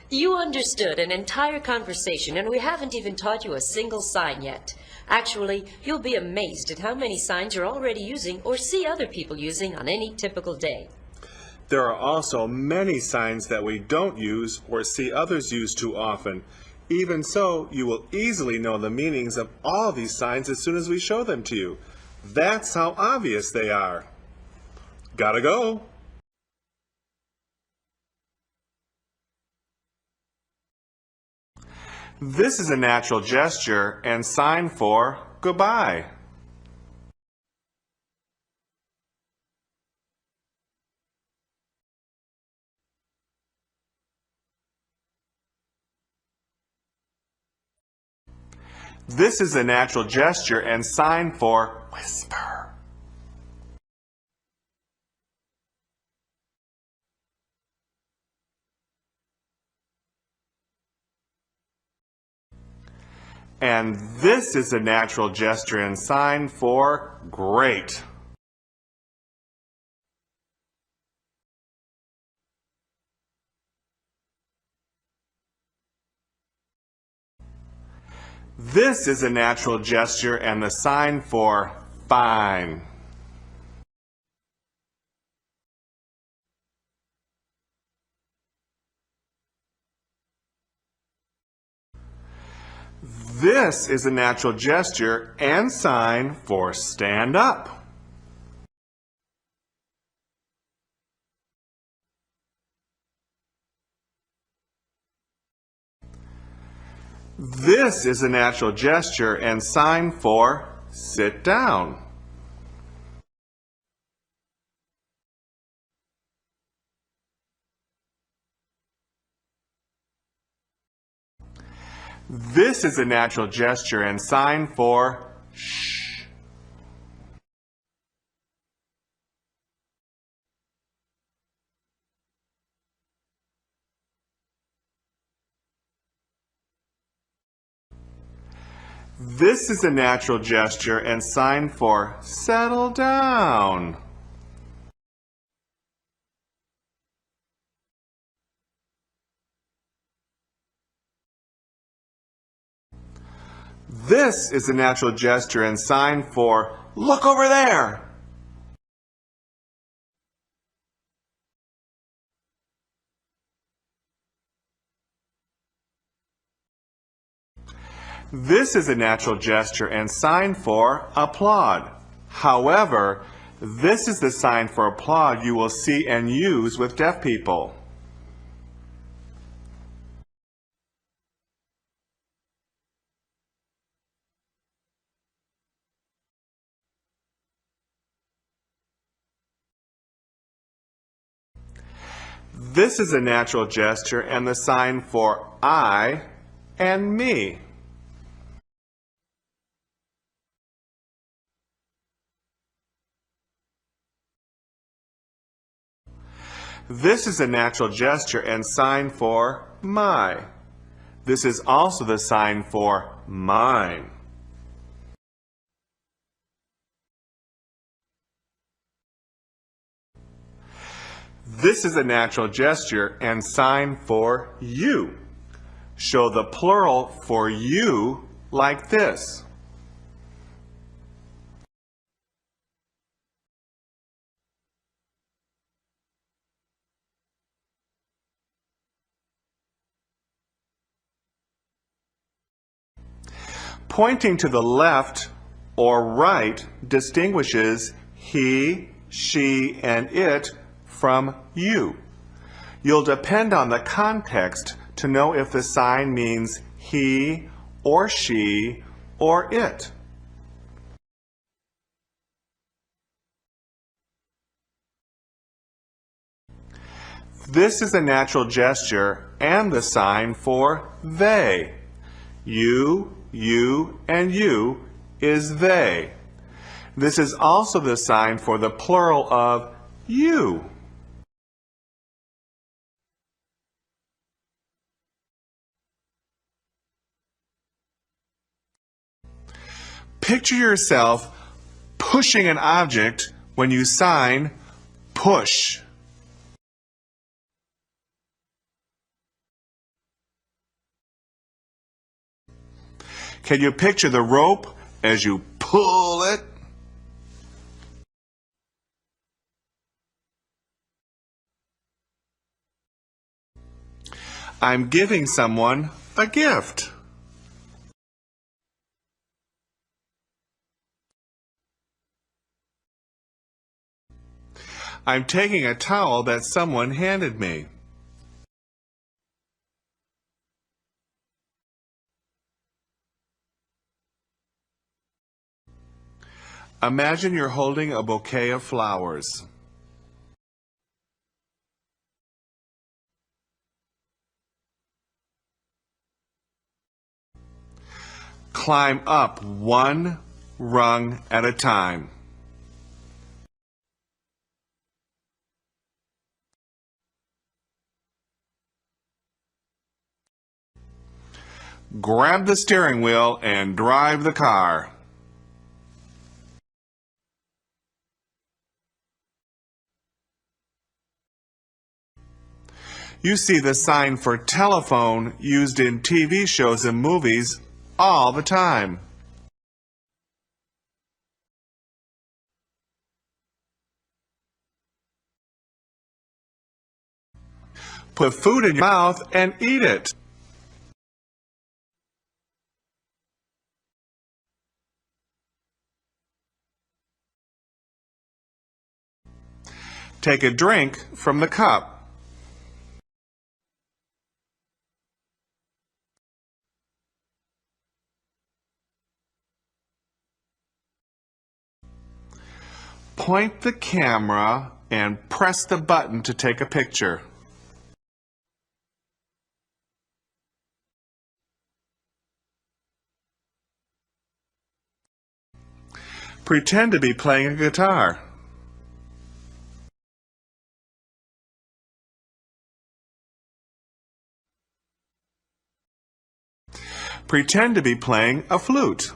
You understood an entire conversation, and we haven't even taught you a single sign yet. Actually, you'll be amazed at how many signs you're already using or see other people using on any typical day. There are also many signs that we don't use or see others use too often. Even so, you will easily know the meanings of all these signs as soon as we show them to you. That's how obvious they are. Gotta go. This is a natural gesture and sign for goodbye. This is a natural gesture and sign for whisper. And this is a natural gesture and sign for great. This is a natural gesture and the sign for fine. This is a natural gesture and sign for stand up. This is a natural gesture and sign for sit down. This is a natural gesture and sign for shh. This is a natural gesture and sign for settle down. This is a natural gesture and sign for look over there. This is a natural gesture and sign for applaud. However, this is the sign for applaud you will see and use with deaf people. This is a natural gesture and the sign for I and me. This is a natural gesture and sign for my. This is also the sign for mine. This is a natural gesture and sign for you. Show the plural for you like this. Pointing to the left or right distinguishes he, she, and it from you. You'll depend on the context to know if the sign means he or she or it. This is a natural gesture and the sign for they. You, and you is they. This is also the sign for the plural of you. Picture yourself pushing an object when you sign push. Can you picture the rope as you pull it? I'm giving someone a gift. I'm taking a towel that someone handed me. Imagine you're holding a bouquet of flowers. Climb up one rung at a time. Grab the steering wheel and drive the car. You see the sign for telephone used in TV shows and movies all the time. Put food in your mouth and eat it. Take a drink from the cup. Point the camera and press the button to take a picture. Pretend to be playing a guitar. Pretend to be playing a flute.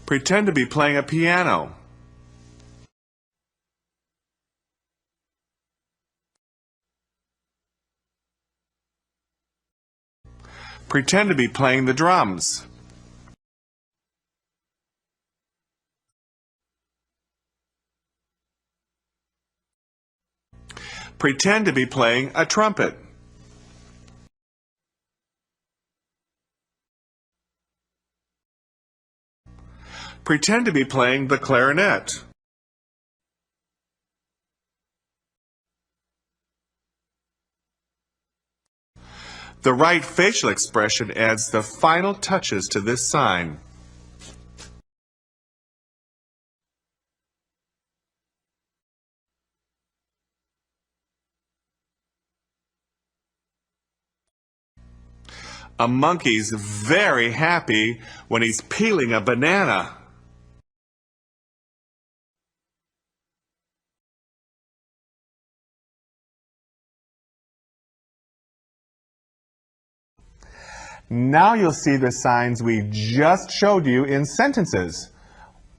Pretend to be playing a piano. Pretend to be playing the drums. Pretend to be playing a trumpet. Pretend to be playing the clarinet. The right facial expression adds the final touches to this sign. A monkey's very happy when he's peeling a banana. Now you'll see the signs we just showed you in sentences.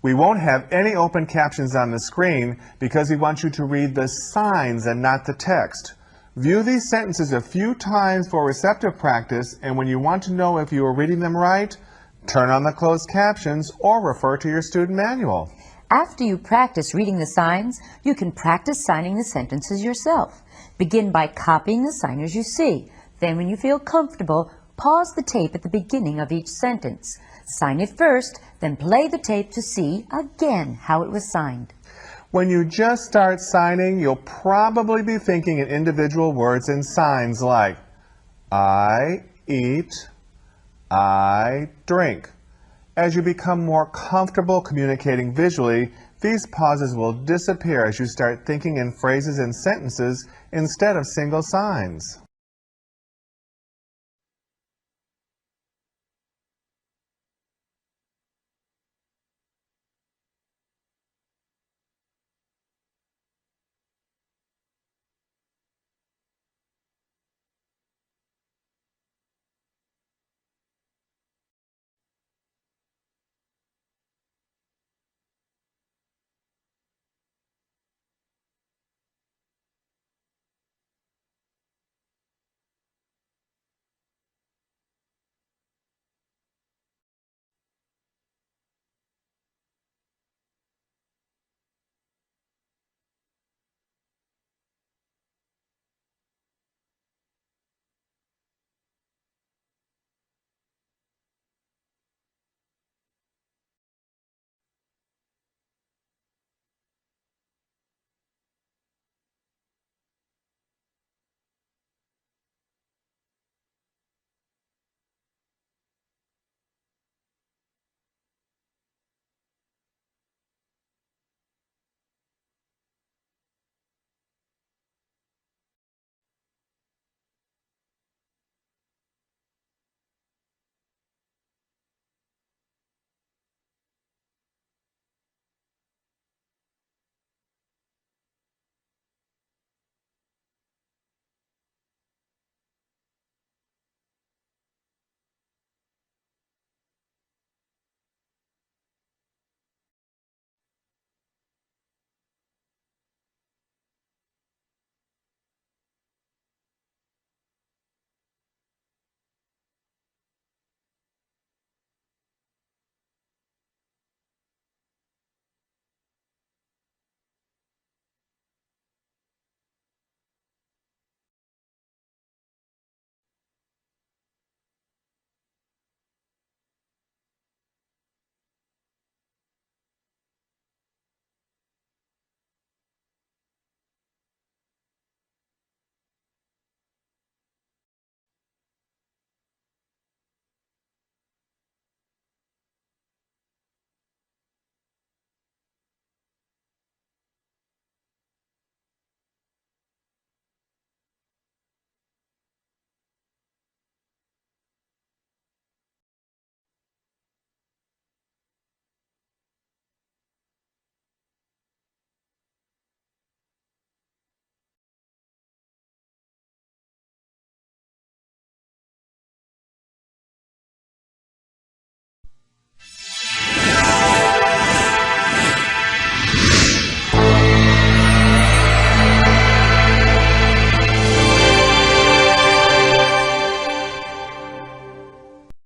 We won't have any open captions on the screen because we want you to read the signs and not the text. View these sentences a few times for receptive practice, and when you want to know if you are reading them right, turn on the closed captions or refer to your student manual. After you practice reading the signs, you can practice signing the sentences yourself. Begin by copying the signers you see. Then when you feel comfortable, pause the tape at the beginning of each sentence. Sign it first, then play the tape to see again how it was signed. When you just start signing, you'll probably be thinking in individual words and signs like I eat, I drink. As you become more comfortable communicating visually, these pauses will disappear as you start thinking in phrases and sentences instead of single signs.